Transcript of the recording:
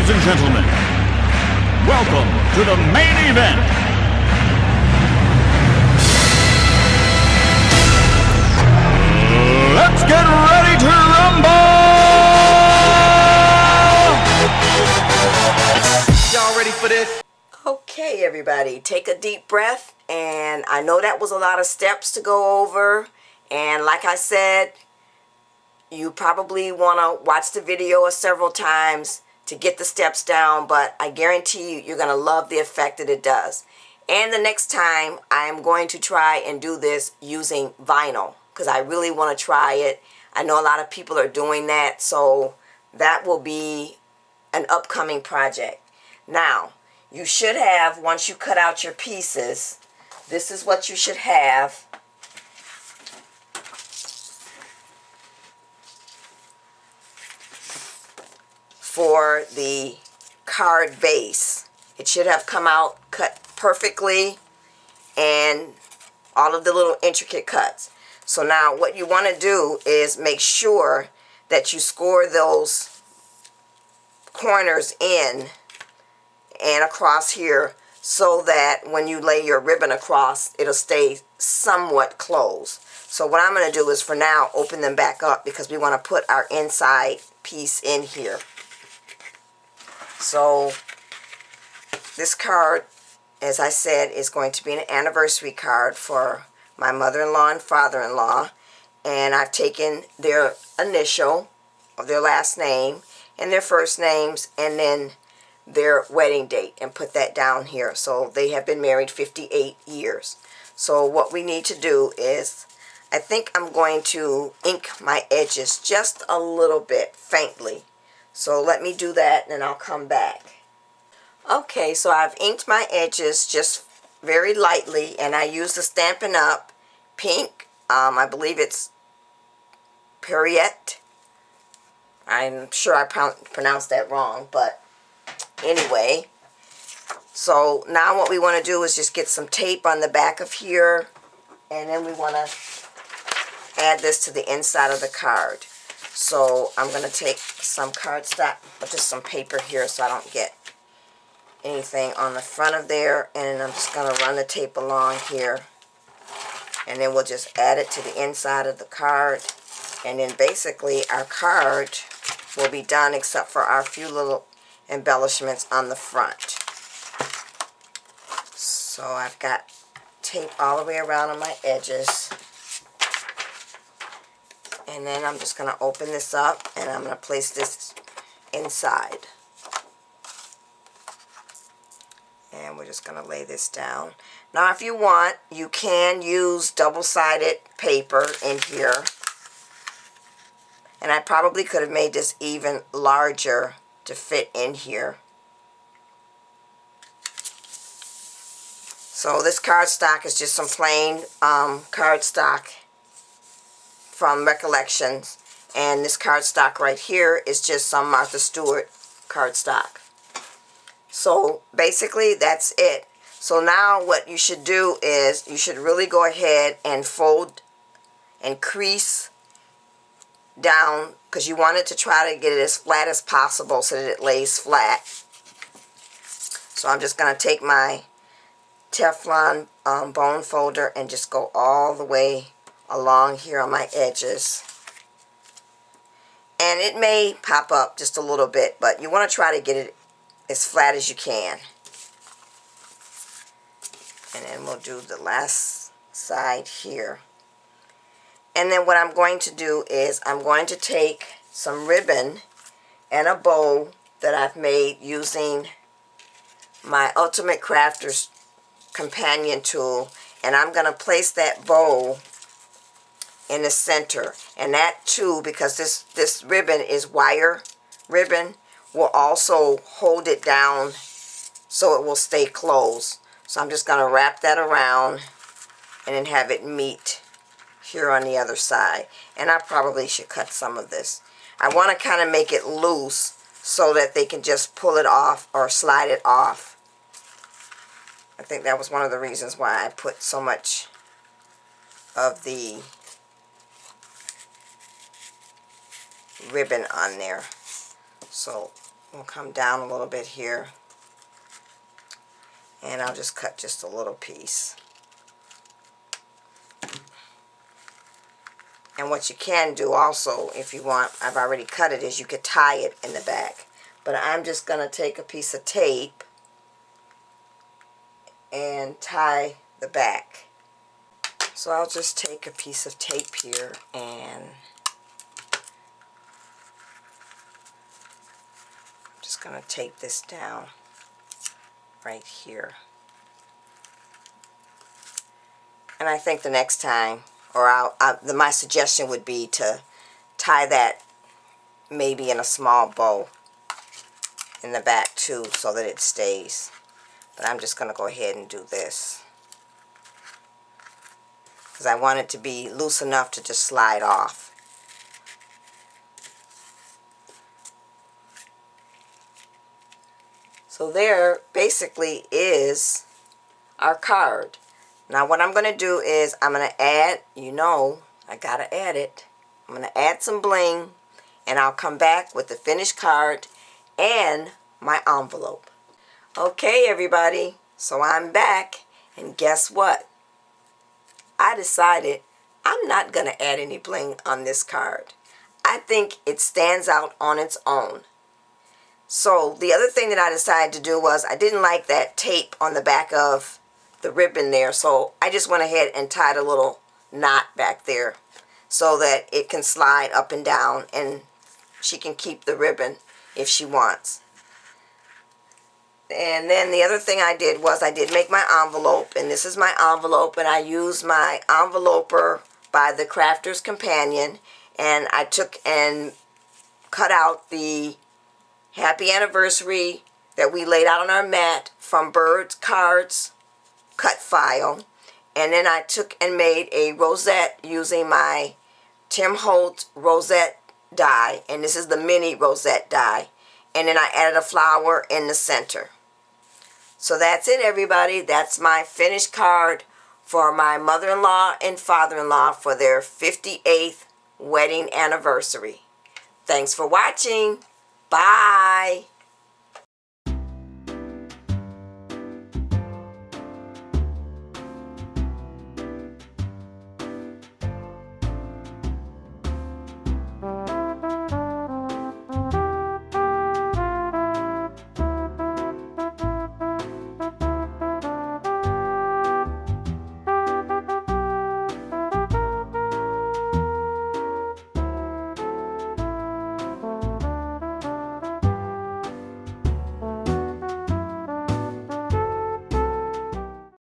Ladies and gentlemen, welcome to the main event. Let's get ready to rumble! Y'all ready for this? Okay, everybody, take a deep breath. And I know that was a lot of steps to go over. And like I said, you probably want to watch the video several times to get the steps down, but I guarantee you, you're going to love the effect that it does. And the next time, I'm going to try and do this using vinyl, because I really want to try it. I know a lot of people are doing that, so that will be an upcoming project. Now, you should have, once you cut out your pieces, this is what you should have. For the card base. It should have come out cut perfectly and all of the little intricate cuts. So now what you want to do is make sure that you score those corners in and across here so that when you lay your ribbon across, it'll stay somewhat closed. So what I'm going to do is for now open them back up because we want to put our inside piece in here. So this card, as I said, is going to be an anniversary card for my mother-in-law and father-in-law. And I've taken their initial, or their last name, and their first names, and then their wedding date, and put that down here. So they have been married 58 years. So what we need to do is, I think I'm going to ink my edges just a little bit, faintly. So let me do that and then I'll come back. Okay, so I've inked my edges just very lightly, and I use the Stampin' Up! Pink. I believe it's Perriette. I'm sure I pronounced that wrong, but anyway. So now what we want to do is just get some tape on the back of here, and then we want to add this to the inside of the card. So I'm going to take some cardstock, but just some paper here so I don't get anything on the front of there. And I'm just going to run the tape along here. And then we'll just add it to the inside of the card. And then basically our card will be done except for our few little embellishments on the front. So I've got tape all the way around on my edges. And then I'm just going to open this up and I'm going to place this inside. And we're just going to lay this down. Now if you want, you can use double-sided paper in here. And I probably could have made this even larger to fit in here. So this cardstock is just some plain cardstock from Recollections, and this cardstock right here is just some Martha Stewart cardstock. So basically that's it. So now what you should do is you should really go ahead and fold and crease down, because you want it to try to get it as flat as possible so that it lays flat. So I'm just going to take my Teflon bone folder and just go all the way along here on my edges. And it may pop up just a little bit, but you want to try to get it as flat as you can. And then we'll do the last side here. And then what I'm going to do is I'm going to take some ribbon and a bow that I've made using my Ultimate Crafter's companion tool, and I'm going to place that bow in the center. And that too, because this ribbon is wire ribbon, will also hold it down so it will stay closed. So I'm just going to wrap that around and then have it meet here on the other side. And I probably should cut some of this. I want to kind of make it loose so that they can just pull it off or slide it off. I think that was one of the reasons why I put so much of the ribbon on there. So We'll come down a little bit here, and I'll just cut just a little piece. And what you can do also, if you want, I've already cut it, is you could tie it in the back. But I'm just going to take a piece of tape and tie the back. So I'll just take a piece of tape here and I'm just going to tape this down right here. And I think the next time, or my suggestion would be to tie that maybe in a small bow in the back too, so that it stays. But I'm just going to go ahead and do this, because I want it to be loose enough to just slide off. So there basically is our card. Now what I'm going to do is I'm going to add, I got to add it. I'm going to add some bling, and I'll come back with the finished card and my envelope. Okay, everybody, so I'm back, and guess what? I decided I'm not going to add any bling on this card. I think it stands out on its own. So the other thing that I decided to do was I didn't like that tape on the back of the ribbon there, so I just went ahead and tied a little knot back there so that it can slide up and down, and she can keep the ribbon if she wants. And then the other thing I did was I did make my envelope, and this is my envelope, and I used my enveloper by the Crafter's Companion, and I took and cut out the happy anniversary that we laid out on our mat from Bird's Cards cut file, and then I took and made a rosette using my Tim Holtz rosette die, and this is the mini rosette die, and then I added a flower in the center. So that's it, everybody. That's my finished card for my mother-in-law and father-in-law for their 58th wedding anniversary. Thanks for watching. Bye.